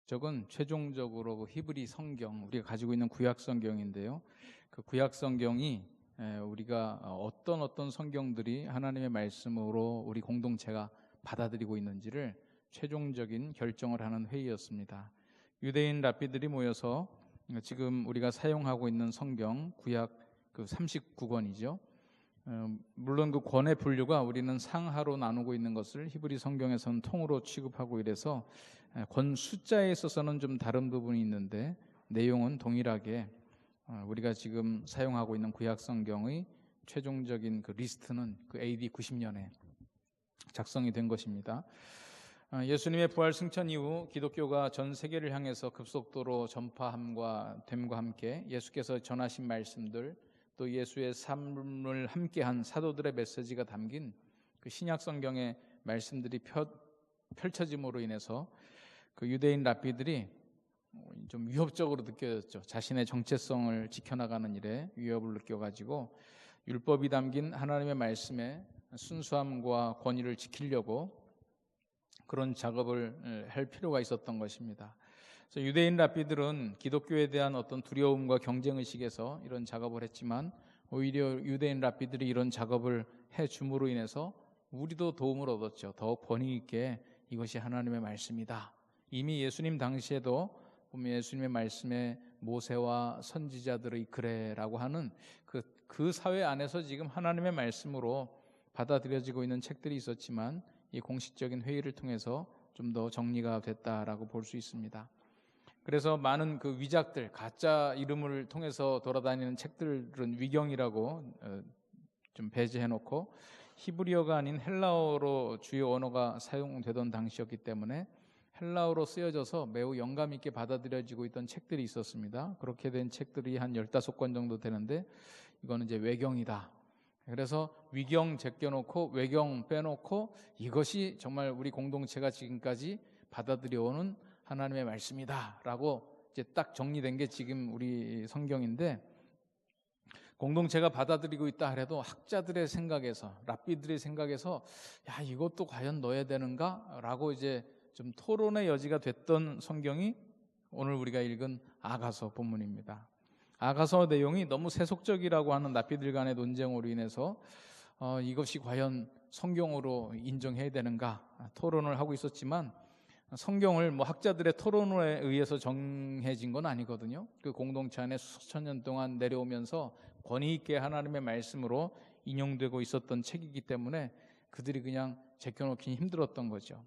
적은 최종적으로 그 히브리 성경, 우리가 가지고 있는 구약 성경인데요. 그 구약 성경이 우리가 어떤 성경들이 하나님의 말씀으로 우리 공동체가 받아들이고 있는지를 최종적인 결정을 하는 회의였습니다. 유대인 랍비들이 모여서 지금 우리가 사용하고 있는 성경 구약 그 39권이죠. 물론 그 권의 분류가 우리는 상하로 나누고 있는 것을 히브리 성경에서는 통으로 취급하고 이래서 권 숫자에 있어서는 좀 다른 부분이 있는데 내용은 동일하게 우리가 지금 사용하고 있는 구약 성경의 최종적인 그 리스트는 그 AD 90년에 작성이 된 것입니다. 예수님의 부활 승천 이후 기독교가 전 세계를 향해서 급속도로 전파함과 됨과 함께 예수께서 전하신 말씀들 또 예수의 삶을 함께한 사도들의 메시지가 담긴 그 신약 성경의 말씀들이 펼쳐짐으로 인해서 그 유대인 랍비들이 좀 위협적으로 느껴졌죠. 자신의 정체성을 지켜나가는 일에 위협을 느껴가지고 율법이 담긴 하나님의 말씀의 순수함과 권위를 지키려고 그런 작업을 할 필요가 있었던 것입니다. 그래서 유대인 랍비들은 기독교에 대한 어떤 두려움과 경쟁의식에서 이런 작업을 했지만 오히려 유대인 랍비들이 이런 작업을 해줌으로 인해서 우리도 도움을 얻었죠. 더욱 권위 있게 이것이 하나님의 말씀이다. 이미 예수님 당시에도 보면 예수님의 말씀에 모세와 선지자들의 글에라고 하는 그 사회 안에서 지금 하나님의 말씀으로 받아들여지고 있는 책들이 있었지만 이 공식적인 회의를 통해서 좀 더 정리가 됐다라고 볼 수 있습니다. 그래서 많은 그 위작들, 가짜 이름을 통해서 돌아다니는 책들은 위경이라고 좀 배제해놓고 히브리어가 아닌 헬라어로 주요 언어가 사용되던 당시였기 때문에 헬라어로 쓰여져서 매우 영감 있게 받아들여지고 있던 책들이 있었습니다. 그렇게 된 책들이 한 15권 정도 되는데 이거는 이제 외경이다. 그래서 위경 제껴놓고 외경 빼놓고 이것이 정말 우리 공동체가 지금까지 받아들여오는 하나님의 말씀이다 라고 이제 딱 정리된 게 지금 우리 성경인데, 공동체가 받아들이고 있다 하래도 학자들의 생각에서 랍비들의 생각에서 야 이것도 과연 넣어야 되는가 라고 이제 좀 토론의 여지가 됐던 성경이 오늘 우리가 읽은 아가서 본문입니다. 아가서 내용이 너무 세속적이라고 하는 랍비들 간의 논쟁으로 인해서 이것이 과연 성경으로 인정해야 되는가 토론을 하고 있었지만, 성경을 뭐 학자들의 토론에 의해서 정해진 건 아니거든요. 그 공동체 안에 수천 년 동안 내려오면서 권위 있게 하나님의 말씀으로 인용되고 있었던 책이기 때문에 그들이 그냥 제껴놓기는 힘들었던 거죠.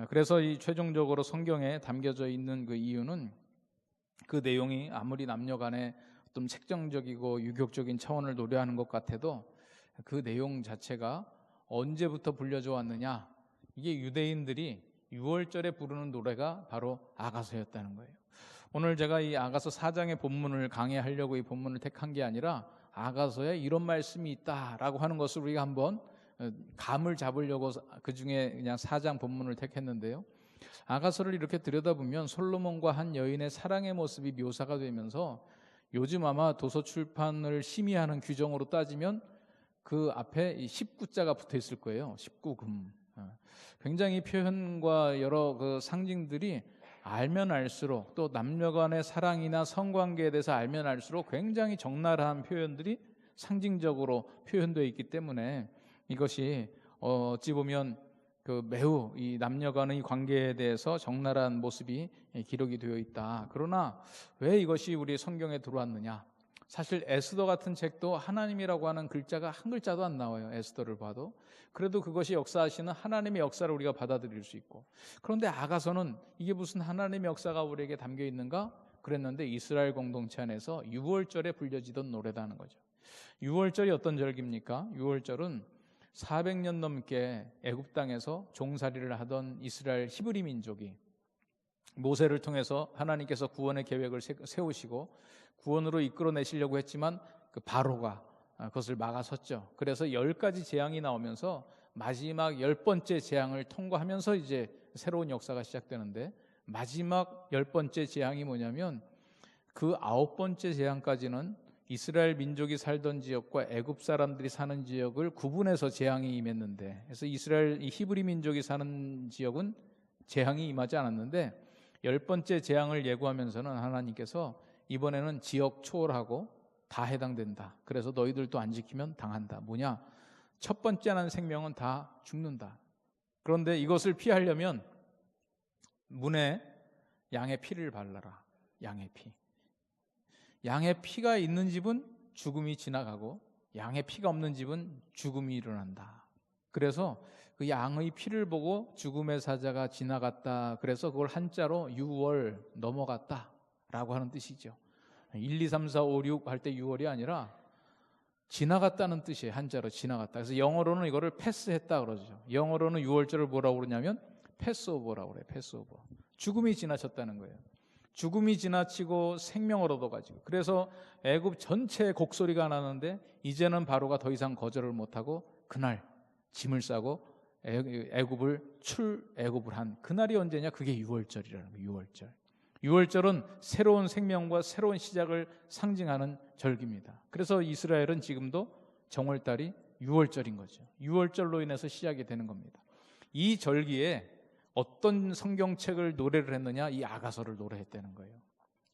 그래서 이 최종적으로 성경에 담겨져 있는 그 이유는 그 내용이 아무리 남녀 간에 좀 책정적이고 유격적인 차원을 노려하는 것 같아도 그 내용 자체가 언제부터 불려져 왔느냐, 이게 유대인들이 6월절에 부르는 노래가 바로 아가서였다는 거예요. 오늘 제가 이 아가서 4장의 본문을 강의하려고 이 본문을 택한 게 아니라 아가서에 이런 말씀이 있다라고 하는 것을 우리가 한번 감을 잡으려고 그 중에 그냥 4장 본문을 택했는데요. 아가서를 이렇게 들여다보면 솔로몬과 한 여인의 사랑의 모습이 묘사가 되면서 요즘 아마 도서 출판을 심의하는 규정으로 따지면 그 앞에 19자가 붙어 있을 거예요. 19금. 굉장히 표현과 여러 그 상징들이 알면 알수록, 또 남녀 간의 사랑이나 성관계에 대해서 알면 알수록 굉장히 적나라한 표현들이 상징적으로 표현되어 있기 때문에 이것이 어찌 보면 그 매우 이 남녀 간의 관계에 대해서 적나라한 모습이 기록이 되어 있다. 그러나 왜 이것이 우리 성경에 들어왔느냐? 사실 에스더 같은 책도 하나님이라고 하는 글자가 한 글자도 안 나와요. 에스더를 봐도. 그래도 그것이 역사하시는 하나님의 역사를 우리가 받아들일 수 있고, 그런데 아가서는 이게 무슨 하나님의 역사가 우리에게 담겨 있는가? 그랬는데 이스라엘 공동체 안에서 6월절에 불려지던 노래다는 거죠. 6월절이 어떤 절기입니까? 6월절은 400년 넘게 애굽 땅에서 종살이를 하던 이스라엘 히브리 민족이 모세를 통해서 하나님께서 구원의 계획을 세우시고 구원으로 이끌어내시려고 했지만 그 바로가 그것을 막아섰죠. 그래서 10가지 재앙이 나오면서 마지막 10번째 재앙을 통과하면서 이제 새로운 역사가 시작되는데, 마지막 10번째 재앙이 뭐냐면 그 9번째 재앙까지는 이스라엘 민족이 살던 지역과 애굽 사람들이 사는 지역을 구분해서 재앙이 임했는데, 그래서 이스라엘 이 히브리 민족이 사는 지역은 재앙이 임하지 않았는데 10번째 재앙을 예고하면서는 하나님께서 이번에는 지역 초월하고 다 해당된다. 그래서 너희들도 안 지키면 당한다. 뭐냐? 첫 번째 난 생명은 다 죽는다. 그런데 이것을 피하려면 문에 양의 피를 발라라. 양의 피. 양의 피가 있는 집은 죽음이 지나가고 양의 피가 없는 집은 죽음이 일어난다. 그래서 그 양의 피를 보고 죽음의 사자가 지나갔다. 그래서 그걸 한자로 6월 넘어갔다 라고 하는 뜻이죠. 1, 2, 3, 4, 5, 6 할 때 6월이 아니라 지나갔다는 뜻이에요. 한자로 지나갔다. 그래서 영어로는 이거를 패스했다 그러죠. 영어로는 6월절을 뭐라고 그러냐면 패스오버라고 그래요. 패스오버. 죽음이 지나쳤다는 거예요. 죽음이 지나치고 생명을 얻어가지고, 그래서 애굽 전체에 곡소리가 나는데 이제는 바로가 더 이상 거절을 못하고 그날 짐을 싸고 애굽을 출애굽을 한 그날이 언제냐? 그게 6월절이라는 거예요. 6월절. 6월절은 새로운 생명과 새로운 시작을 상징하는 절기입니다. 그래서 이스라엘은 지금도 정월달이 6월절인 거죠. 6월절로 인해서 시작이 되는 겁니다. 이 절기에 어떤 성경책을 노래를 했느냐? 이 아가서를 노래했다는 거예요.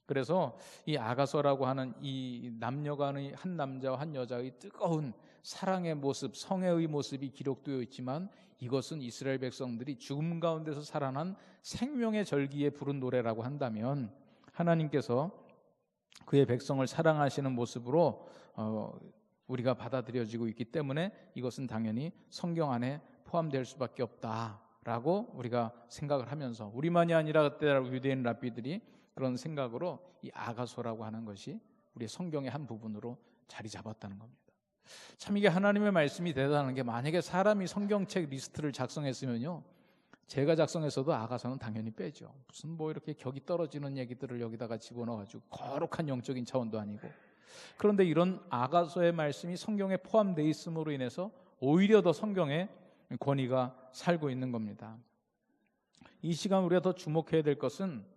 그래서 이 아가서라고 하는 이 남녀 간의 한 남자와 한 여자의 뜨거운 사랑의 모습, 성애의 모습이 기록되어 있지만 이것은 이스라엘 백성들이 죽음 가운데서 살아난 생명의 절기에 부른 노래라고 한다면 하나님께서 그의 백성을 사랑하시는 모습으로 우리가 받아들여지고 있기 때문에 이것은 당연히 성경 안에 포함될 수밖에 없다라고 우리가 생각을 하면서, 우리만이 아니라 그때 유대인 랍비들이 그런 생각으로 이 아가서라고 하는 것이 우리의 성경의 한 부분으로 자리 잡았다는 겁니다. 참 이게 하나님의 말씀이 대단한 게, 만약에 사람이 성경책 리스트를 작성했으면요, 제가 작성했어도 아가서는 당연히 빼죠. 무슨 뭐 이렇게 격이 떨어지는 얘기들을 여기다가 집어넣어가지고 거룩한 영적인 차원도 아니고. 그런데 이런 아가서의 말씀이 성경에 포함되어 있음으로 인해서 오히려 더 성경의 권위가 살고 있는 겁니다. 이 시간 우리가 더 주목해야 될 것은,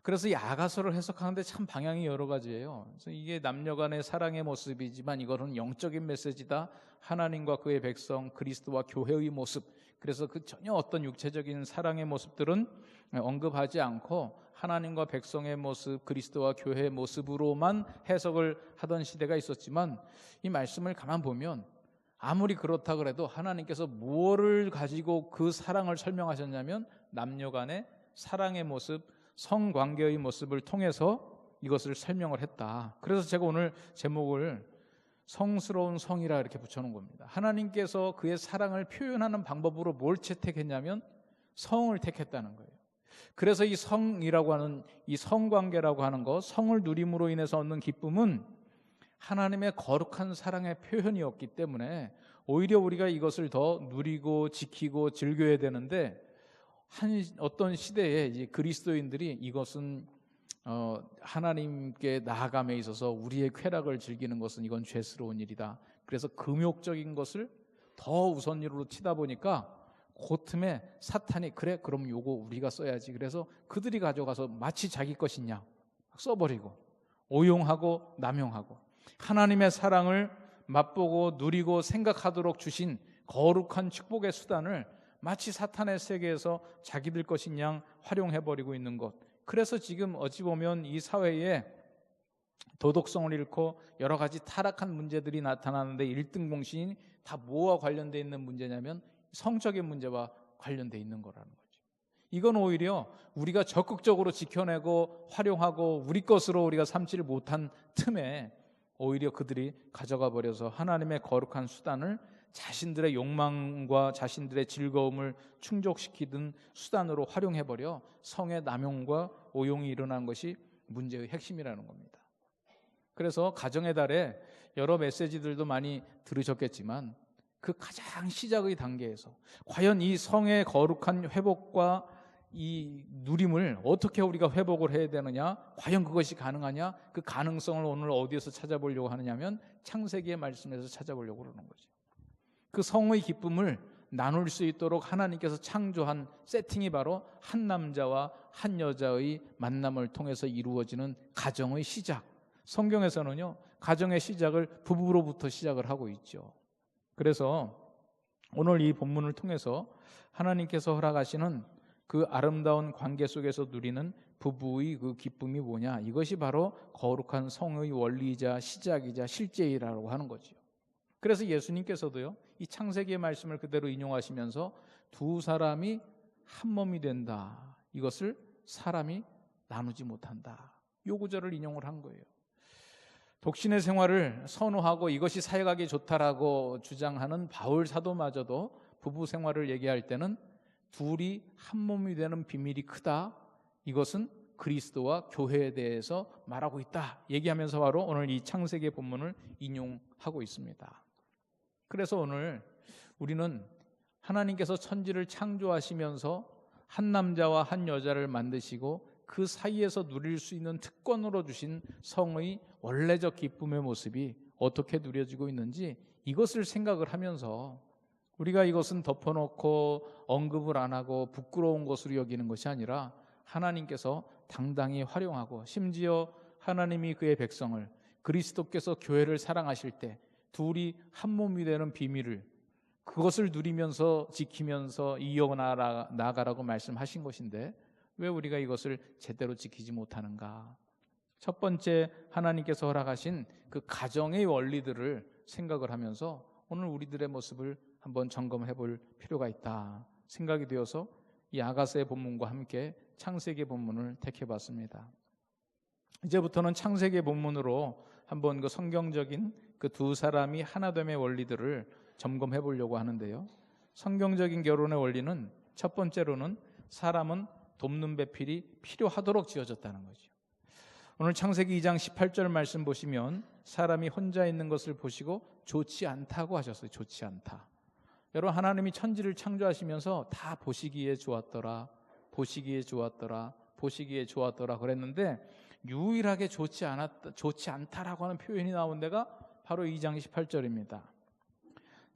그래서 이 아가서를 해석하는데 참 방향이 여러 가지예요. 그래서 이게 남녀 간의 사랑의 모습이지만 이거는 영적인 메시지다. 하나님과 그의 백성, 그리스도와 교회의 모습. 그래서 그 전혀 어떤 육체적인 사랑의 모습들은 언급하지 않고 하나님과 백성의 모습, 그리스도와 교회의 모습으로만 해석을 하던 시대가 있었지만, 이 말씀을 가만 보면 아무리 그렇다 그래도 하나님께서 무엇을 가지고 그 사랑을 설명하셨냐면 남녀 간의 사랑의 모습, 성관계의 모습을 통해서 이것을 설명을 했다. 그래서 제가 오늘 제목을 성스러운 성이라 이렇게 붙여놓은 겁니다. 하나님께서 그의 사랑을 표현하는 방법으로 뭘 채택했냐면 성을 택했다는 거예요. 그래서 이 성이라고 하는, 이 성관계라고 하는 것, 성을 누림으로 인해서 얻는 기쁨은 하나님의 거룩한 사랑의 표현이었기 때문에 오히려 우리가 이것을 더 누리고 지키고 즐겨야 되는데, 어떤 시대에 이제 그리스도인들이 이것은 하나님께 나아감에 있어서 우리의 쾌락을 즐기는 것은 이건 죄스러운 일이다. 그래서 금욕적인 것을 더 우선으로 치다 보니까 그 틈에 사탄이 그래 그럼 요거 우리가 써야지. 그래서 그들이 가져가서 마치 자기 것이냐 써버리고 오용하고 남용하고, 하나님의 사랑을 맛보고 누리고 생각하도록 주신 거룩한 축복의 수단을 마치 사탄의 세계에서 자기들 것인 양 활용해버리고 있는 것. 그래서 지금 어찌 보면 이 사회에 도덕성을 잃고 여러 가지 타락한 문제들이 나타나는데 1등 공신이 다 뭐와 관련되어 있는 문제냐면 성적인 문제와 관련되어 있는 거라는 거죠. 이건 오히려 우리가 적극적으로 지켜내고 활용하고 우리 것으로 우리가 삼지를 못한 틈에 오히려 그들이 가져가 버려서 하나님의 거룩한 수단을 자신들의 욕망과 자신들의 즐거움을 충족시키던 수단으로 활용해버려 성의 남용과 오용이 일어난 것이 문제의 핵심이라는 겁니다. 그래서 가정의 달에 여러 메시지들도 많이 들으셨겠지만 그 가장 시작의 단계에서 과연 이 성의 거룩한 회복과 이 누림을 어떻게 우리가 회복을 해야 되느냐, 과연 그것이 가능하냐, 그 가능성을 오늘 어디에서 찾아보려고 하느냐면 창세기의 말씀에서 찾아보려고 그러는 거죠. 그 성의 기쁨을 나눌 수 있도록 하나님께서 창조한 세팅이 바로 한 남자와 한 여자의 만남을 통해서 이루어지는 가정의 시작. 성경에서는요, 가정의 시작을 부부로부터 시작을 하고 있죠. 그래서 오늘 이 본문을 통해서 하나님께서 허락하시는 그 아름다운 관계 속에서 누리는 부부의 그 기쁨이 뭐냐? 이것이 바로 거룩한 성의 원리이자 시작이자 실제이라고 하는 거죠. 그래서 예수님께서도요, 이 창세기의 말씀을 그대로 인용하시면서 두 사람이 한 몸이 된다. 이것을 사람이 나누지 못한다. 요 구절을 인용을 한 거예요. 독신의 생활을 선호하고 이것이 사역하기 좋다라고 주장하는 바울 사도마저도 부부 생활을 얘기할 때는 둘이 한 몸이 되는 비밀이 크다. 이것은 그리스도와 교회에 대해서 말하고 있다. 얘기하면서 바로 오늘 이 창세기 본문을 인용하고 있습니다. 그래서 오늘 우리는 하나님께서 천지를 창조하시면서 한 남자와 한 여자를 만드시고 그 사이에서 누릴 수 있는 특권으로 주신 성의 원래적 기쁨의 모습이 어떻게 누려지고 있는지 이것을 생각을 하면서 우리가 이것은 덮어놓고 언급을 안 하고 부끄러운 것으로 여기는 것이 아니라 하나님께서 당당히 활용하고 심지어 하나님이 그의 백성을 그리스도께서 교회를 사랑하실 때 둘이 한 몸이 되는 비밀을 그것을 누리면서 지키면서 이어나가라고 말씀하신 것인데 왜 우리가 이것을 제대로 지키지 못하는가? 첫 번째 하나님께서 허락하신 그 가정의 원리들을 생각을 하면서 오늘 우리들의 모습을 한번 점검해 볼 필요가 있다 생각이 되어서 이 아가서의 본문과 함께 창세기 본문을 택해봤습니다. 이제부터는 창세기 본문으로 한번 그 성경적인 그 두 사람이 하나됨의 원리들을 점검해 보려고 하는데요. 성경적인 결혼의 원리는 첫 번째로는 사람은 돕는 배필이 필요하도록 지어졌다는 거죠. 오늘 창세기 2장 18절 말씀 보시면 사람이 혼자 있는 것을 보시고 좋지 않다고 하셨어요. 좋지 않다. 여러분 하나님이 천지를 창조하시면서 다 보시기에 좋았더라. 보시기에 좋았더라. 보시기에 좋았더라 그랬는데 유일하게 좋지 않다라고 하는 표현이 나온 데가 바로 2장 18절입니다.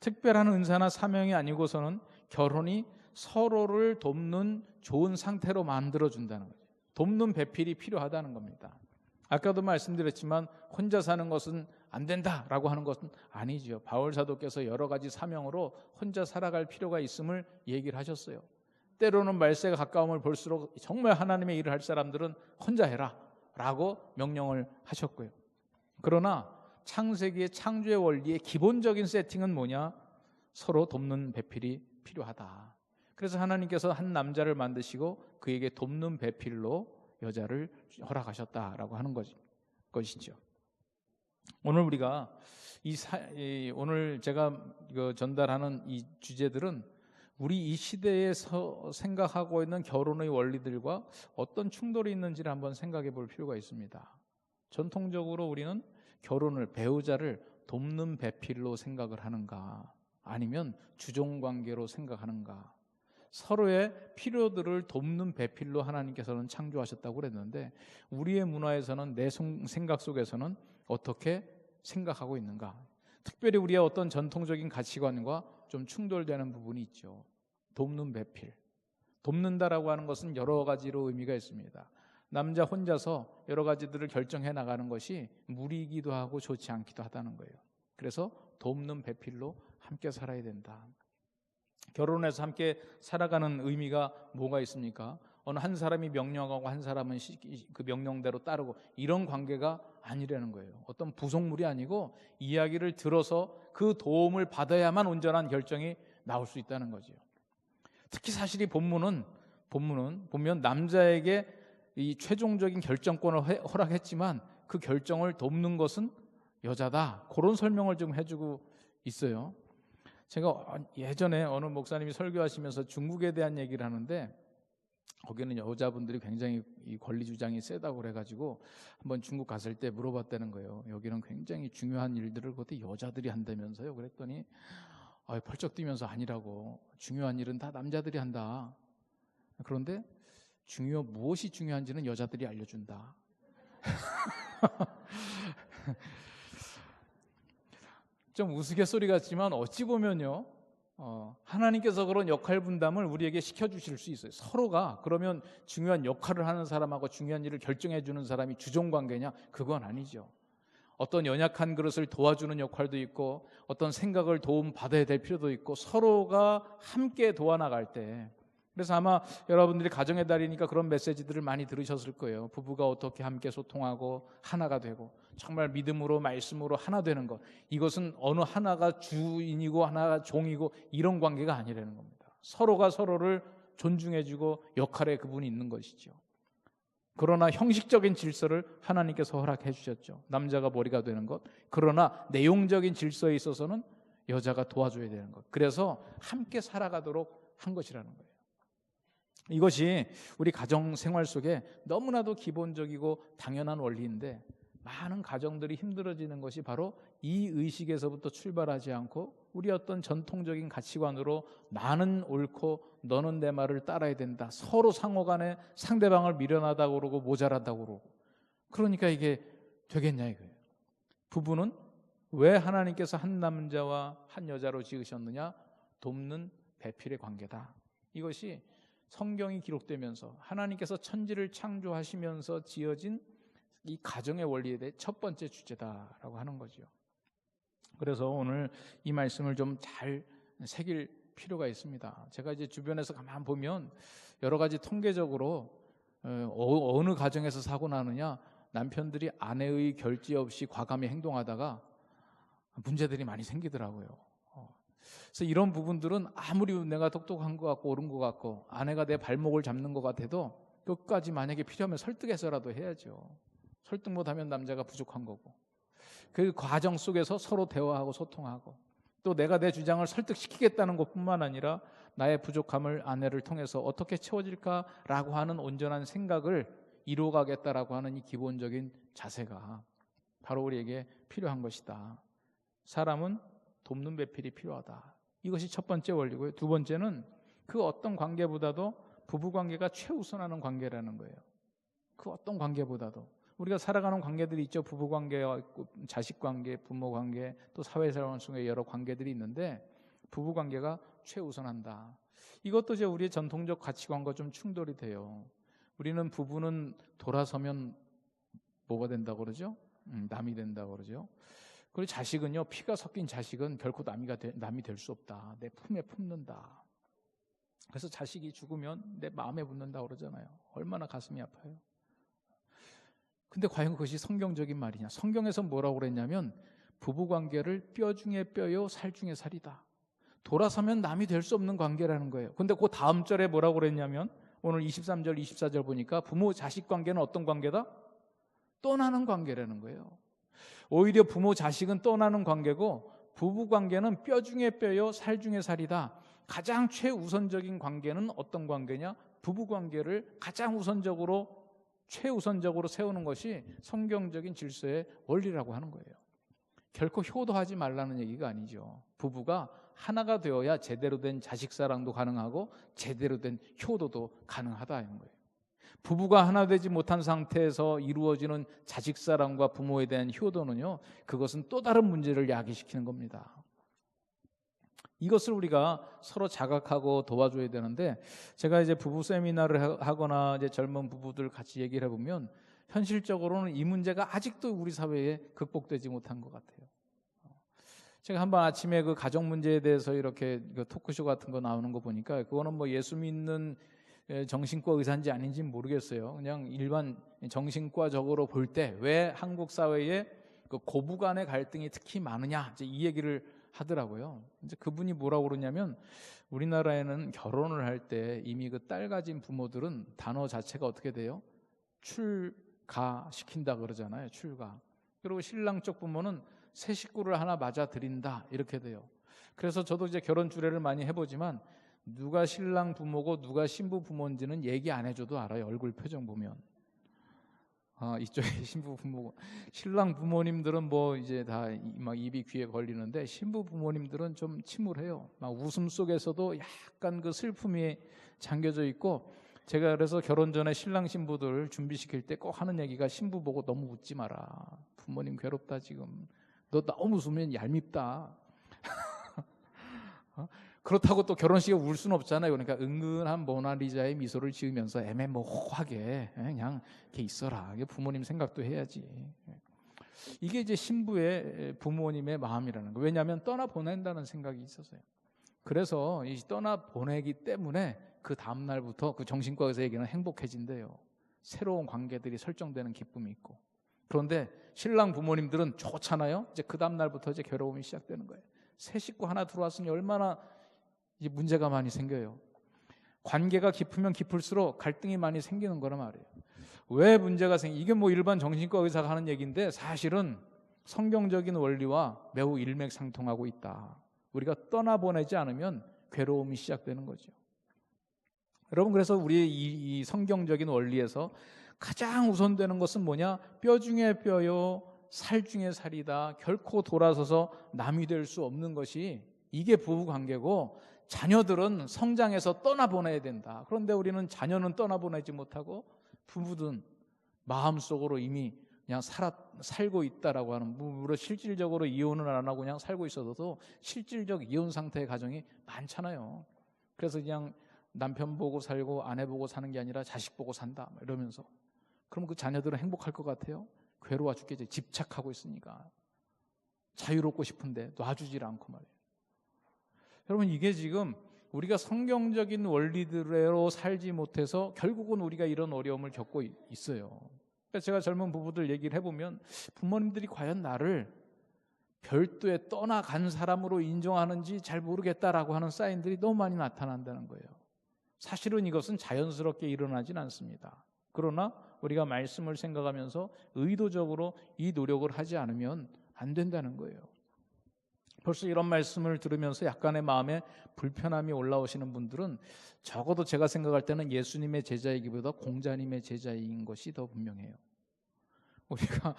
특별한 은사나 사명이 아니고서는 결혼이 서로를 돕는 좋은 상태로 만들어준다는 거죠. 돕는 배필이 필요하다는 겁니다. 아까도 말씀드렸지만 혼자 사는 것은 안 된다라고 하는 것은 아니죠. 바울 사도께서 여러 가지 사명으로 혼자 살아갈 필요가 있음을 얘기를 하셨어요. 때로는 말세가 가까움을 볼수록 정말 하나님의 일을 할 사람들은 혼자 해라 라고 명령을 하셨고요. 그러나 창세기의 창조의 원리의 기본적인 세팅은 뭐냐? 서로 돕는 배필이 필요하다. 그래서 하나님께서 한 남자를 만드시고 그에게 돕는 배필로 여자를 허락하셨다라고 하는 것이죠. 오늘 우리가 오늘 제가 전달하는 이 주제들은 우리 이 시대에서 생각하고 있는 결혼의 원리들과 어떤 충돌이 있는지를 한번 생각해 볼 필요가 있습니다. 전통적으로 우리는 결혼을 배우자를 돕는 배필로 생각을 하는가 아니면 주종관계로 생각하는가 서로의 필요들을 돕는 배필로 하나님께서는 창조하셨다고 그랬는데 우리의 문화에서는 내 생각 속에서는 어떻게 생각하고 있는가 특별히 우리의 어떤 전통적인 가치관과 좀 충돌되는 부분이 있죠. 돕는 배필 돕는다라고 하는 것은 여러 가지로 의미가 있습니다. 남자 혼자서 여러 가지들을 결정해 나가는 것이 무리이기도 하고 좋지 않기도 하다는 거예요. 그래서 돕는 배필로 함께 살아야 된다. 결혼해서 함께 살아가는 의미가 뭐가 있습니까? 어느 한 사람이 명령하고 한 사람은 그 명령대로 따르고 이런 관계가 아니라는 거예요. 어떤 부속물이 아니고 이야기를 들어서 그 도움을 받아야만 온전한 결정이 나올 수 있다는 거죠. 특히 사실 이 본문은 보면 남자에게 이 최종적인 결정권을 허락했지만 그 결정을 돕는 것은 여자다. 그런 설명을 좀 해주고 있어요. 제가 예전에 어느 목사님이 설교하시면서 중국에 대한 얘기를 하는데 거기는 여자분들이 굉장히 이 권리 주장이 세다고 그래가지고 한번 중국 갔을 때 물어봤다는 거예요. 여기는 굉장히 중요한 일들을 그때 여자들이 한다면서요. 그랬더니 펄쩍 뛰면서 아니라고 중요한 일은 다 남자들이 한다. 그런데 무엇이 중요한지는 여자들이 알려준다. 좀 우스갯소리 같지만 어찌 보면요 하나님께서 그런 역할 분담을 우리에게 시켜주실 수 있어요. 서로가 그러면 중요한 역할을 하는 사람하고 중요한 일을 결정해 주는 사람이 주종관계냐? 그건 아니죠. 어떤 연약한 그릇을 도와주는 역할도 있고 어떤 생각을 도움받아야 될 필요도 있고 서로가 함께 도와나갈 때 그래서 아마 여러분들이 가정의 달이니까 그런 메시지들을 많이 들으셨을 거예요. 부부가 어떻게 함께 소통하고 하나가 되고 정말 믿음으로 말씀으로 하나 되는 것, 이것은 어느 하나가 주인이고 하나가 종이고 이런 관계가 아니라는 겁니다. 서로가 서로를 존중해주고 역할에 그분이 있는 것이죠. 그러나 형식적인 질서를 하나님께서 허락해 주셨죠. 남자가 머리가 되는 것. 그러나 내용적인 질서에 있어서는 여자가 도와줘야 되는 것. 그래서 함께 살아가도록 한 것이라는 거예요. 이것이 우리 가정 생활 속에 너무나도 기본적이고 당연한 원리인데, 많은 가정들이 힘들어지는 것이 바로 이 의식에서부터 출발하지 않고 우리 어떤 전통적인 가치관으로 나는 옳고 너는 내 말을 따라야 된다, 서로 상호간에 상대방을 미련하다고 그러고 모자라다고 그러고, 그러니까 이게 되겠냐 이거예요. 부부는 왜 하나님께서 한 남자와 한 여자로 지으셨느냐? 돕는 배필의 관계다. 이것이 성경이 기록되면서 하나님께서 천지를 창조하시면서 지어진 이 가정의 원리에 대해 첫 번째 주제다라고 하는 거죠. 그래서 오늘 이 말씀을 좀 잘 새길 필요가 있습니다. 제가 이제 주변에서 가만 보면 여러 가지 통계적으로 어느 가정에서 사고 나느냐, 남편들이 아내의 결제 없이 과감히 행동하다가 문제들이 많이 생기더라고요. 그래서 이런 부분들은 아무리 내가 똑똑한 것 같고 옳은 것 같고 아내가 내 발목을 잡는 것 같아도 끝까지 만약에 필요하면 설득해서라도 해야죠. 설득 못하면 남자가 부족한 거고, 그 과정 속에서 서로 대화하고 소통하고, 또 내가 내 주장을 설득시키겠다는 것뿐만 아니라 나의 부족함을 아내를 통해서 어떻게 채워질까라고 하는 온전한 생각을 이루어가겠다라고 하는 이 기본적인 자세가 바로 우리에게 필요한 것이다. 사람은 돕는 배필이 필요하다. 이것이 첫 번째 원리고요. 두 번째는 그 어떤 관계보다도 부부관계가 최우선하는 관계라는 거예요. 그 어떤 관계보다도 우리가 살아가는 관계들이 있죠. 부부관계와 자식관계, 부모관계, 또 사회생활 속에 여러 관계들이 있는데 부부관계가 최우선한다. 이것도 이제 우리의 전통적 가치관과 좀 충돌이 돼요. 우리는 부부는 돌아서면 뭐가 된다고 그러죠? 남이 된다고 그러죠. 그리고 자식은요, 피가 섞인 자식은 결코 남이 될 수 없다. 내 품에 품는다. 그래서 자식이 죽으면 내 마음에 붙는다고 그러잖아요. 얼마나 가슴이 아파요. 근데 과연 그것이 성경적인 말이냐? 성경에서 뭐라고 그랬냐면 부부관계를 뼈 중에 뼈요 살 중에 살이다. 돌아서면 남이 될 수 없는 관계라는 거예요. 근데 그 다음 절에 뭐라고 그랬냐면 오늘 23절 24절 보니까 부모 자식 관계는 어떤 관계다? 떠나는 관계라는 거예요. 오히려 부모 자식은 떠나는 관계고 부부관계는 뼈 중에 뼈요 살 중에 살이다. 가장 최우선적인 관계는 어떤 관계냐? 부부관계를 가장 최우선적으로 세우는 것이 성경적인 질서의 원리라고 하는 거예요. 결코 효도하지 말라는 얘기가 아니죠. 부부가 하나가 되어야 제대로 된 자식 사랑도 가능하고 제대로 된 효도도 가능하다는 거예요. 부부가 하나 되지 못한 상태에서 이루어지는 자식 사랑과 부모에 대한 효도는요, 그것은 또 다른 문제를 야기시키는 겁니다. 이것을 우리가 서로 자각하고 도와줘야 되는데, 제가 이제 부부 세미나를 하거나 이제 젊은 부부들 같이 얘기를 해보면 현실적으로는 이 문제가 아직도 우리 사회에 극복되지 못한 것 같아요. 제가 한번 아침에 그 가정 문제에 대해서 이렇게 그 토크쇼 같은 거 나오는 거 보니까 그거는 뭐 예수 믿는 정신과 의사인지 아닌지는 모르겠어요. 그냥 일반 정신과적으로 볼 때 왜 한국 사회에 그 고부 간의 갈등이 특히 많으냐, 이제 이 얘기를 하더라고요. 이제 그분이 뭐라고 그러냐면 우리나라에는 결혼을 할 때 이미 그 딸 가진 부모들은 단어 자체가 어떻게 돼요? 출가시킨다 그러잖아요. 출가. 그리고 신랑 쪽 부모는 새 식구를 하나 맞아 드린다 이렇게 돼요. 그래서 저도 이제 결혼 주례를 많이 해보지만 누가 신랑 부모고 누가 신부 부모인지는 얘기 안 해줘도 알아요. 얼굴 표정 보면. 이쪽에 신부 부모고, 신랑 부모님들은 뭐 이제 다 막 입이 귀에 걸리는데 신부 부모님들은 좀 침울해요. 막 웃음 속에서도 약간 그 슬픔이 잠겨져 있고, 제가 그래서 결혼 전에 신랑 신부들 준비시킬 때 꼭 하는 얘기가 신부 보고 너무 웃지 마라. 부모님 괴롭다 지금. 너 너무 웃으면 얄밉다. 그렇다고 또 결혼식에 울 수는 없잖아요. 그러니까 은근한 모나리자의 미소를 지으면서 애매모호하게 그냥 이렇게 있어라. 부모님 생각도 해야지. 이게 이제 신부의 부모님의 마음이라는 거예요. 왜냐하면 떠나 보낸다는 생각이 있어서요. 그래서 이 떠나 보내기 때문에 그 다음날부터 그 정신과 의사에게는 행복해진대요. 새로운 관계들이 설정되는 기쁨이 있고. 그런데 신랑 부모님들은 좋잖아요. 이제 그 다음날부터 이제 괴로움이 시작되는 거예요. 새 식구 하나 들어왔으니 얼마나 이제 문제가 많이 생겨요. 관계가 깊으면 깊을수록 갈등이 많이 생기는 거란 말이에요. 왜 문제가 이게 뭐 일반 정신과 의사가 하는 얘기인데 사실은 성경적인 원리와 매우 일맥상통하고 있다. 우리가 떠나보내지 않으면 괴로움이 시작되는 거죠. 여러분, 그래서 우리 이 성경적인 원리에서 가장 우선되는 것은 뭐냐? 뼈 중에 뼈요, 살 중에 살이다. 결코 돌아서서 남이 될 수 없는 것이 이게 부부관계고, 자녀들은 성장해서 떠나보내야 된다. 그런데 우리는 자녀는 떠나보내지 못하고 부부든 마음속으로 이미 그냥 살고 있다라고 하는, 물론 실질적으로 이혼은 안 하고 그냥 살고 있어도 실질적 이혼 상태의 가정이 많잖아요. 그래서 그냥 남편 보고 살고 아내 보고 사는 게 아니라 자식 보고 산다 이러면서. 그럼 그 자녀들은 행복할 것 같아요? 괴로워 죽겠지. 집착하고 있으니까. 자유롭고 싶은데 놔주질 않고 말이에요. 여러분, 이게 지금 우리가 성경적인 원리대로 살지 못해서 결국은 우리가 이런 어려움을 겪고 있어요. 그래서 제가 젊은 부부들 얘기를 해보면 부모님들이 과연 나를 별도의 떠나간 사람으로 인정하는지 잘 모르겠다라고 하는 사인들이 너무 많이 나타난다는 거예요. 사실은 이것은 자연스럽게 일어나진 않습니다. 그러나 우리가 말씀을 생각하면서 의도적으로 이 노력을 하지 않으면 안 된다는 거예요. 벌써 이런 말씀을 들으면서 약간의 마음에 불편함이 올라오시는 분들은 적어도 제가 생각할 때는 예수님의 제자이기보다 공자님의 제자인 것이 더 분명해요. 우리가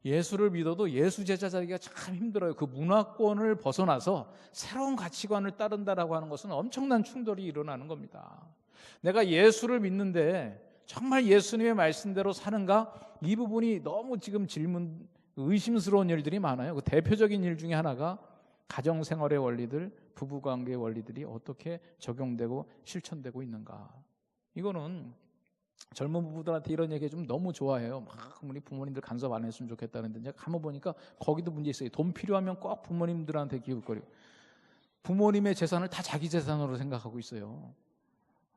예수를 믿어도 예수 제자 되기가 참 힘들어요. 그 문화권을 벗어나서 새로운 가치관을 따른다라고 하는 것은 엄청난 충돌이 일어나는 겁니다. 내가 예수를 믿는데 정말 예수님의 말씀대로 사는가? 이 부분이 너무 지금 의심스러운 일들이 많아요. 그 대표적인 일 중에 하나가 가정생활의 원리들, 부부관계의 원리들이 어떻게 적용되고 실천되고 있는가. 이거는 젊은 부부들한테 이런 얘기 좀 너무 좋아해요. 막 우리 부모님들 간섭 안 했으면 좋겠다는데 제가 가만 보니까 거기도 문제 있어요. 돈 필요하면 꼭 부모님들한테 기웃거리고 부모님의 재산을 다 자기 재산으로 생각하고 있어요.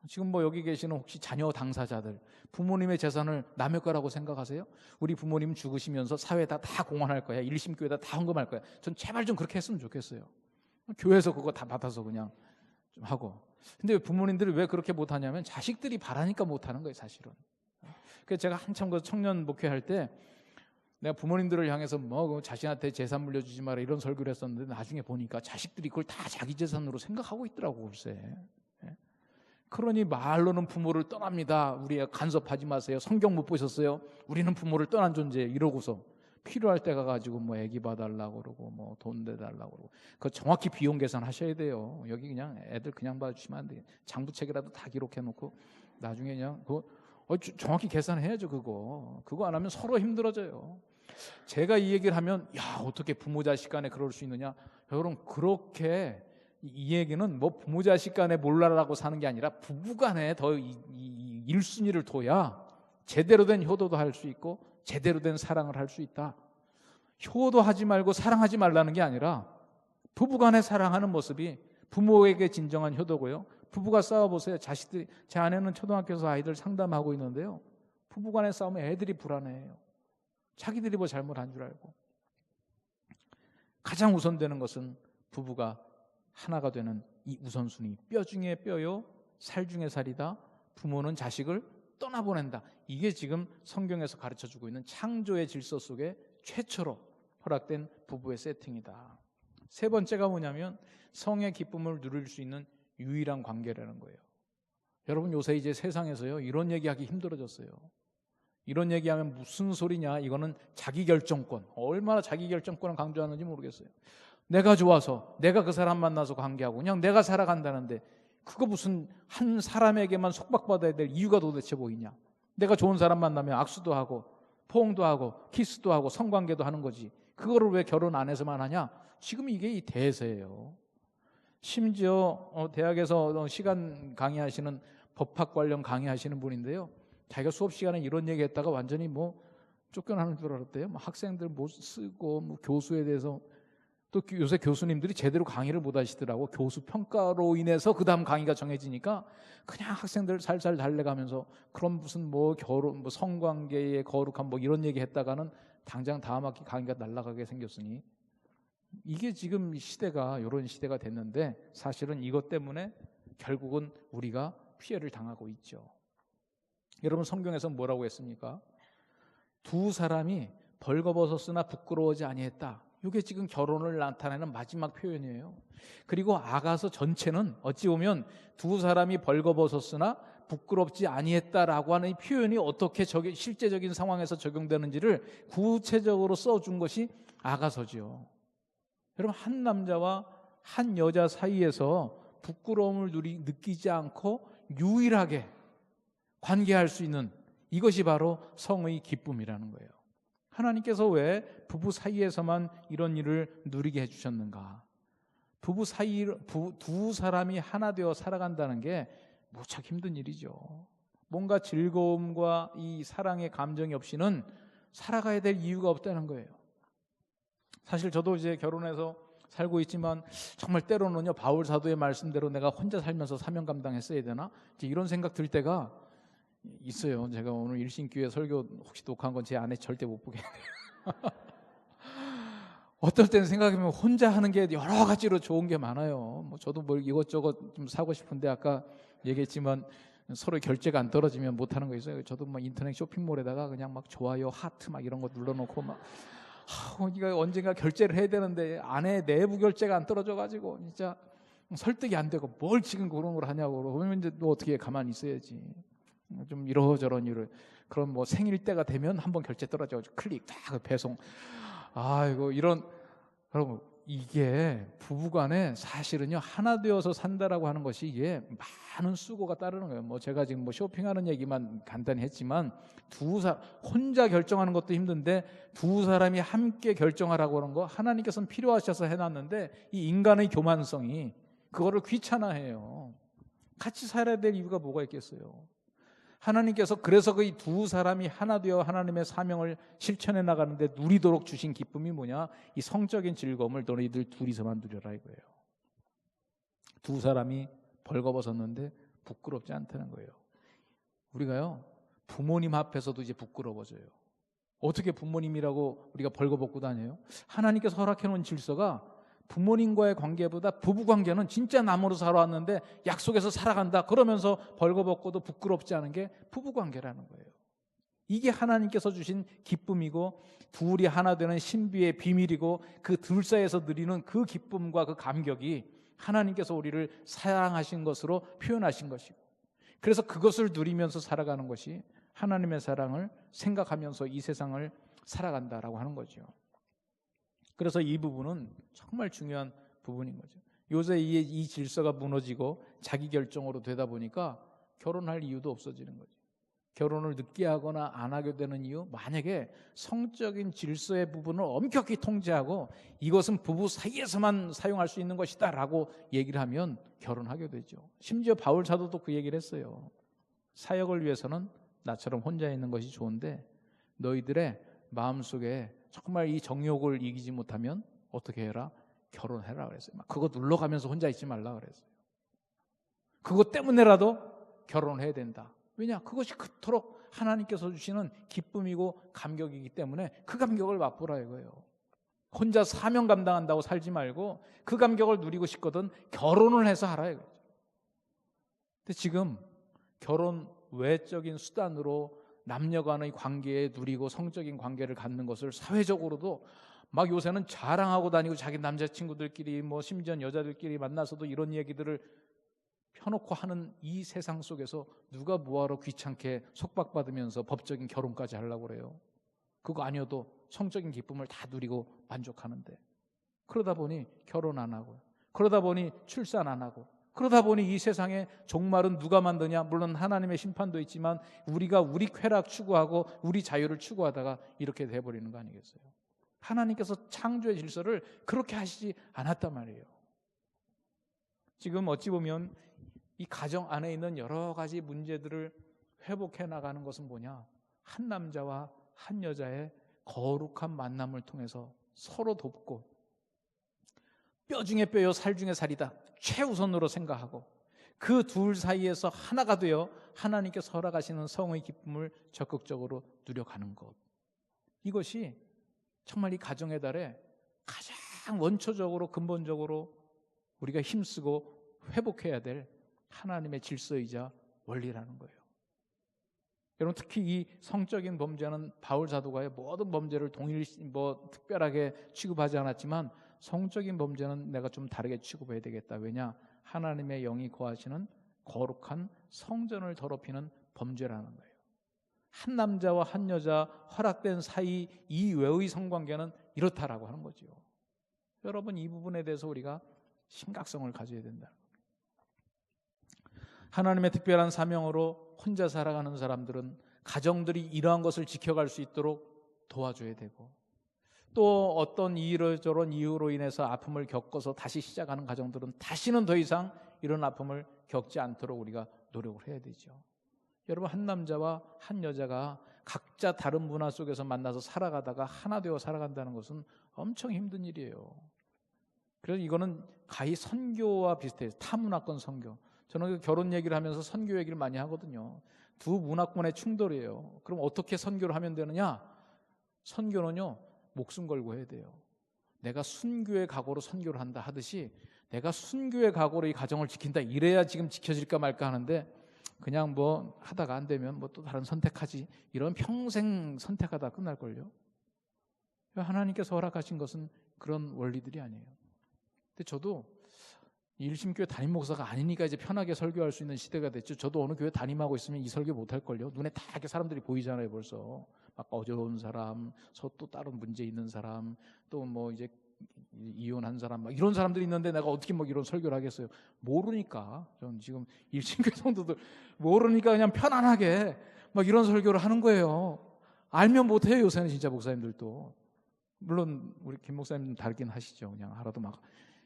지금 뭐 여기 계시는 혹시 자녀 당사자들, 부모님의 재산을 남의 거라고 생각하세요? 우리 부모님 죽으시면서 사회에다 다 공헌할 거야. 일심교회에다 다 헌금할 거야. 전 제발 좀 그렇게 했으면 좋겠어요. 교회에서 그거 다 받아서 그냥 좀 하고. 근데 부모님들이 왜 그렇게 못하냐면 자식들이 바라니까 못하는 거예요, 사실은. 그래서 제가 한참 그 청년 목회할 때 내가 부모님들을 향해서 뭐 자신한테 재산 물려주지 마라 이런 설교를 했었는데 나중에 보니까 자식들이 그걸 다 자기 재산으로 생각하고 있더라고, 글쎄. 그러니 말로는 부모를 떠납니다. 우리 간섭하지 마세요. 성경 못 보셨어요? 우리는 부모를 떠난 존재 이러고서 필요할 때 가가지고 뭐 애기 봐달라고 그러고 뭐 돈 내달라고 그러고 그거 정확히 비용 계산하셔야 돼요. 여기 그냥 애들 그냥 봐주시면 안 돼요. 장부책이라도 다 기록해놓고 나중에 그냥 그거 정확히 계산해야죠. 그거 안 하면 서로 힘들어져요. 제가 이 얘기를 하면 야 어떻게 부모 자식 간에 그럴 수 있느냐. 여러분 그렇게 이 얘기는 뭐 부모 자식 간에 몰라라고 사는 게 아니라 부부 간에 더 1순위를 둬야 제대로 된 효도도 할 수 있고 제대로 된 사랑을 할 수 있다. 효도하지 말고 사랑하지 말라는 게 아니라 부부 간에 사랑하는 모습이 부모에게 진정한 효도고요. 부부가 싸워보세요. 자식들이, 제 아내는 초등학교에서 아이들 상담하고 있는데요. 부부 간에 싸우면 애들이 불안해해요. 자기들이 뭐 잘못한 줄 알고. 가장 우선되는 것은 부부가 하나가 되는 이 우선순위. 뼈 중에 뼈요, 살 중에 살이다. 부모는 자식을 떠나보낸다. 이게 지금 성경에서 가르쳐주고 있는 창조의 질서 속에 최초로 허락된 부부의 세팅이다. 세 번째가 뭐냐면 성의 기쁨을 누릴 수 있는 유일한 관계라는 거예요. 여러분 요새 이제 세상에서요 이런 얘기하기 힘들어졌어요. 이런 얘기하면 무슨 소리냐. 이거는 자기결정권. 얼마나 자기결정권을 강조하는지 모르겠어요. 내가 좋아서 내가 그 사람 만나서 관계하고 그냥 내가 살아간다는데 그거 무슨 한 사람에게만 속박받아야 될 이유가 도대체 뭐이냐. 내가 좋은 사람 만나면 악수도 하고 포옹도 하고 키스도 하고 성관계도 하는 거지. 그거를 왜 결혼 안 해서만 하냐. 지금 이게 이 대세예요. 심지어 대학에서 시간 강의하시는 법학 관련 강의하시는 분인데요. 자기가 수업 시간에 이런 얘기했다가 완전히 뭐 쫓겨나는 줄 알았대요. 학생들 못 쓰고 뭐 교수에 대해서 또 요새 교수님들이 제대로 강의를 못 하시더라고. 교수 평가로 인해서 그 다음 강의가 정해지니까 그냥 학생들 살살 달래가면서 그런 무슨 뭐 결혼, 뭐 성관계의 거룩함 뭐 이런 얘기 했다가는 당장 다음 학기 강의가 날아가게 생겼으니, 이게 지금 시대가 이런 시대가 됐는데, 사실은 이것 때문에 결국은 우리가 피해를 당하고 있죠. 여러분, 성경에서 뭐라고 했습니까? 두 사람이 벌거벗었으나 부끄러워하지 아니했다. 이게 지금 결혼을 나타내는 마지막 표현이에요. 그리고 아가서 전체는 어찌 보면 두 사람이 벌거벗었으나 부끄럽지 아니했다라고 하는 이 표현이 어떻게 실제적인 상황에서 적용되는지를 구체적으로 써준 것이 아가서죠. 여러분, 한 남자와 한 여자 사이에서 부끄러움을 느끼지 않고 유일하게 관계할 수 있는 이것이 바로 성의 기쁨이라는 거예요. 하나님께서 왜 부부 사이에서만 이런 일을 누리게 해주셨는가? 부부 사이, 두 사람이 하나 되어 살아간다는 게 무척 힘든 일이죠. 뭔가 즐거움과 이 사랑의 감정이 없이는 살아가야 될 이유가 없다는 거예요. 사실 저도 이제 결혼해서 살고 있지만 정말 때로는요, 바울 사도의 말씀대로 내가 혼자 살면서 사명 감당했어야 되나? 이제 이런 생각 들 때가 있어요. 제가 오늘 일신교회 설교 혹시 녹화한 건 제 아내 절대 못 보게 해요. 어떨 때는 생각해보면 혼자 하는 게 여러 가지로 좋은 게 많아요. 뭐 저도 뭘 이것저것 좀 사고 싶은데 아까 얘기했지만 서로 결제가 안 떨어지면 못 하는 거 있어요. 저도 막 인터넷 쇼핑몰에다가 그냥 막 좋아요, 하트 막 이런 거 눌러놓고 막 이거 언젠가 결제를 해야 되는데 아내 내부 결제가 안 떨어져가지고 진짜 설득이 안 되고 뭘 지금 그런 걸 하냐고. 그러면 이제 또 어떻게 가만히 있어야지. 좀 이러저런 일을, 그럼 뭐 생일 때가 되면 한번 결제 떨어져가지고 클릭 딱 배송. 아이고, 이런. 여러분, 이게 부부간에 사실은요, 하나 되어서 산다라고 하는 것이 이게 많은 수고가 따르는 거예요. 뭐 제가 지금 뭐 쇼핑하는 얘기만 간단히 했지만 혼자 결정하는 것도 힘든데 두 사람이 함께 결정하라고 하는 거 하나님께서는 필요하셔서 해놨는데 이 인간의 교만성이 그거를 귀찮아해요. 같이 살아야 될 이유가 뭐가 있겠어요? 하나님께서 그래서 그 두 사람이 하나 되어 하나님의 사명을 실천해 나가는데 누리도록 주신 기쁨이 뭐냐? 이 성적인 즐거움을 너희들 둘이서만 누려라 이거예요. 두 사람이 벌거벗었는데 부끄럽지 않다는 거예요. 우리가요, 부모님 앞에서도 이제 부끄러워져요. 어떻게 부모님이라고 우리가 벌거벗고 다녀요? 하나님께서 허락해 놓은 질서가 부모님과의 관계보다 부부 관계는 진짜 남으로 살아왔는데 약속해서 살아간다 그러면서 벌거벗고도 부끄럽지 않은 게 부부 관계라는 거예요. 이게 하나님께서 주신 기쁨이고 둘이 하나 되는 신비의 비밀이고 그 둘 사이에서 누리는 그 기쁨과 그 감격이 하나님께서 우리를 사랑하신 것으로 표현하신 것이고, 그래서 그것을 누리면서 살아가는 것이 하나님의 사랑을 생각하면서 이 세상을 살아간다라고 하는 거죠. 그래서 이 부분은 정말 중요한 부분인 거죠. 요새 이 질서가 무너지고 자기 결정으로 되다 보니까 결혼할 이유도 없어지는 거죠. 결혼을 늦게 하거나 안 하게 되는 이유, 만약에 성적인 질서의 부분을 엄격히 통제하고 이것은 부부 사이에서만 사용할 수 있는 것이다 라고 얘기를 하면 결혼하게 되죠. 심지어 바울 사도도 그 얘기를 했어요. 사역을 위해서는 나처럼 혼자 있는 것이 좋은데 너희들의 마음속에 정말 이 정욕을 이기지 못하면 어떻게 해라? 결혼해라 그랬어요. 막 그거 눌러가면서 혼자 있지 말라 그랬어요. 그것 때문에라도 결혼해야 된다. 왜냐? 그것이 그토록 하나님께서 주시는 기쁨이고 감격이기 때문에 그 감격을 맛보라 이거예요. 혼자 사명 감당한다고 살지 말고 그 감격을 누리고 싶거든 결혼을 해서 하라 이거죠. 근데 지금 결혼 외적인 수단으로 남녀 간의 관계에 누리고 성적인 관계를 갖는 것을 사회적으로도 막 요새는 자랑하고 다니고 자기 남자친구들끼리 뭐 심지어 여자들끼리 만나서도 이런 얘기들을 펴놓고 하는 이 세상 속에서 누가 뭐하러 귀찮게 속박받으면서 법적인 결혼까지 하려고 그래요. 그거 아니어도 성적인 기쁨을 다 누리고 만족하는데, 그러다 보니 결혼 안 하고, 그러다 보니 출산 안 하고, 그러다 보니 이 세상에 종말은 누가 만드냐? 물론 하나님의 심판도 있지만 우리가 우리 쾌락 추구하고 우리 자유를 추구하다가 이렇게 돼버리는 거 아니겠어요? 하나님께서 창조의 질서를 그렇게 하시지 않았단 말이에요. 지금 어찌 보면 이 가정 안에 있는 여러 가지 문제들을 회복해 나가는 것은 뭐냐? 한 남자와 한 여자의 거룩한 만남을 통해서 서로 돕고 뼈 중에 뼈요 살 중에 살이다 최우선으로 생각하고 그 둘 사이에서 하나가 되어 하나님께서 허락하시는 성의 기쁨을 적극적으로 누려가는 것, 이것이 정말 이 가정의 달에 가장 원초적으로 근본적으로 우리가 힘쓰고 회복해야 될 하나님의 질서이자 원리라는 거예요. 여러분, 특히 이 성적인 범죄는 바울 사도가의 모든 범죄를 특별하게 취급하지 않았지만 성적인 범죄는 내가 좀 다르게 취급해야 되겠다. 왜냐? 하나님의 영이 거하시는 거룩한 성전을 더럽히는 범죄라는 거예요. 한 남자와 한 여자 허락된 사이 이외의 성관계는 이렇다라고 하는 거죠. 여러분, 이 부분에 대해서 우리가 심각성을 가져야 된다. 하나님의 특별한 사명으로 혼자 살아가는 사람들은 가정들이 이러한 것을 지켜갈 수 있도록 도와줘야 되고, 또 어떤 이러저런 이유로 인해서 아픔을 겪어서 다시 시작하는 가정들은 다시는 더 이상 이런 아픔을 겪지 않도록 우리가 노력을 해야 되죠. 여러분, 한 남자와 한 여자가 각자 다른 문화 속에서 만나서 살아가다가 하나 되어 살아간다는 것은 엄청 힘든 일이에요. 그래서 이거는 가히 선교와 비슷해요. 타문화권 선교. 저는 결혼 얘기를 하면서 선교 얘기를 많이 하거든요. 두 문화권의 충돌이에요. 그럼 어떻게 선교를 하면 되느냐? 선교는요, 목숨 걸고 해야 돼요. 내가 순교의 각오로 선교를 한다 하듯이 내가 순교의 각오로 이 가정을 지킨다, 이래야 지금 지켜질까 말까 하는데 그냥 뭐 하다가 안 되면 뭐 또 다른 선택하지, 이런 평생 선택하다 끝날걸요. 하나님께서 허락하신 것은 그런 원리들이 아니에요. 근데 저도 일심교회 담임 목사가 아니니까 이제 편하게 설교할 수 있는 시대가 됐죠. 저도 어느 교회 담임하고 있으면 이 설교 못 할걸요. 눈에 다 이렇게 사람들이 보이잖아요. 벌써 막 어려운 사람, 또 다른 문제 있는 사람, 또 뭐 이제 이혼한 사람, 막 이런 사람들이 있는데 내가 어떻게 막 이런 설교를 하겠어요. 모르니까. 전 지금 일심교회 성도들 모르니까 그냥 편안하게 막 이런 설교를 하는 거예요. 알면 못해요. 요새는 진짜 목사님들도. 물론 우리 김 목사님 다르긴 하시죠. 그냥 알아도 막,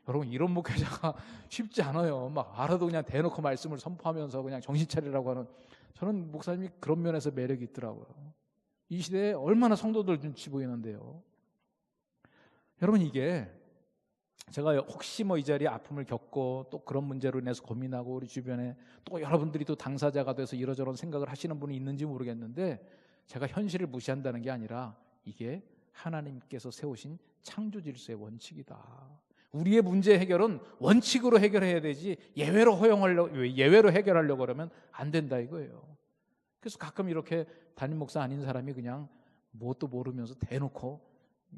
여러분, 이런 목회자가 쉽지 않아요. 막 알아도 그냥 대놓고 말씀을 선포하면서 그냥 정신 차리라고 하는, 저는 목사님이 그런 면에서 매력이 있더라고요. 이 시대에 얼마나 성도들 눈치 보이는데요. 여러분, 이게 제가 혹시 뭐 이 자리에 아픔을 겪고 또 그런 문제로 인해서 고민하고 우리 주변에 또 여러분들이 또 당사자가 돼서 이러저런 생각을 하시는 분이 있는지 모르겠는데, 제가 현실을 무시한다는 게 아니라 이게 하나님께서 세우신 창조 질서의 원칙이다. 우리의 문제 해결은 원칙으로 해결해야 되지 예외로 해결하려고 그러면 안 된다 이거예요. 그래서 가끔 이렇게 담임 목사 아닌 사람이 그냥 뭣도 모르면서 대놓고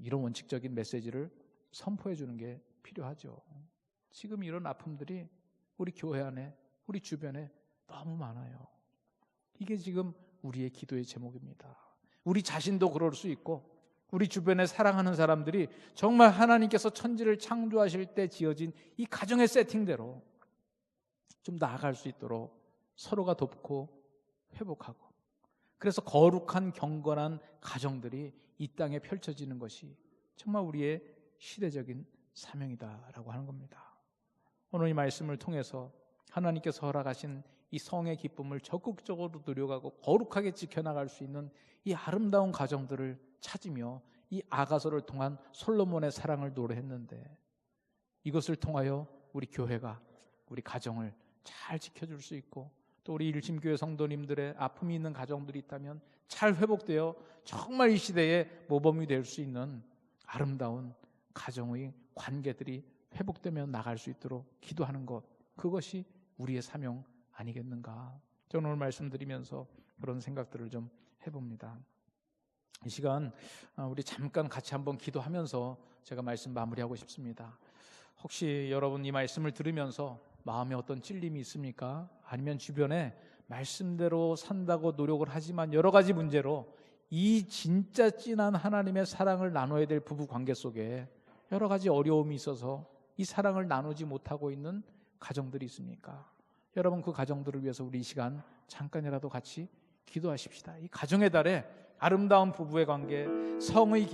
이런 원칙적인 메시지를 선포해 주는 게 필요하죠. 지금 이런 아픔들이 우리 교회 안에, 우리 주변에 너무 많아요. 이게 지금 우리의 기도의 제목입니다. 우리 자신도 그럴 수 있고 우리 주변에 사랑하는 사람들이 정말 하나님께서 천지를 창조하실 때 지어진 이 가정의 세팅대로 좀 나아갈 수 있도록 서로가 돕고 회복하고, 그래서 거룩한 경건한 가정들이 이 땅에 펼쳐지는 것이 정말 우리의 시대적인 사명이다라고 하는 겁니다. 오늘 이 말씀을 통해서 하나님께서 허락하신 이 성의 기쁨을 적극적으로 누려가고 거룩하게 지켜나갈 수 있는 이 아름다운 가정들을 찾으며 이 아가서를 통한 솔로몬의 사랑을 노래했는데, 이것을 통하여 우리 교회가 우리 가정을 잘 지켜줄 수 있고, 또 우리 일심교회 성도님들의 아픔이 있는 가정들이 있다면 잘 회복되어 정말 이 시대에 모범이 될 수 있는 아름다운 가정의 관계들이 회복되며 나갈 수 있도록 기도하는 것, 그것이 우리의 사명 아니겠는가. 저는 오늘 말씀드리면서 그런 생각들을 좀 해봅니다. 이 시간 우리 잠깐 같이 한번 기도하면서 제가 말씀 마무리하고 싶습니다. 혹시 여러분 이 말씀을 들으면서 마음에 어떤 찔림이 있습니까? 아니면 주변에 말씀대로 산다고 노력을 하지만 여러 가지 문제로 이 진짜 진한 하나님의 사랑을 나눠야 될 부부 관계 속에 여러 가지 어려움이 있어서 이 사랑을 나누지 못하고 있는 가정들이 있습니까? 여러분, 그 가정들을 위해서 우리 이 시간 잠깐이라도 같이 기도하십시다. 이 가정의 달에 아름다운 부부의 관계, 성의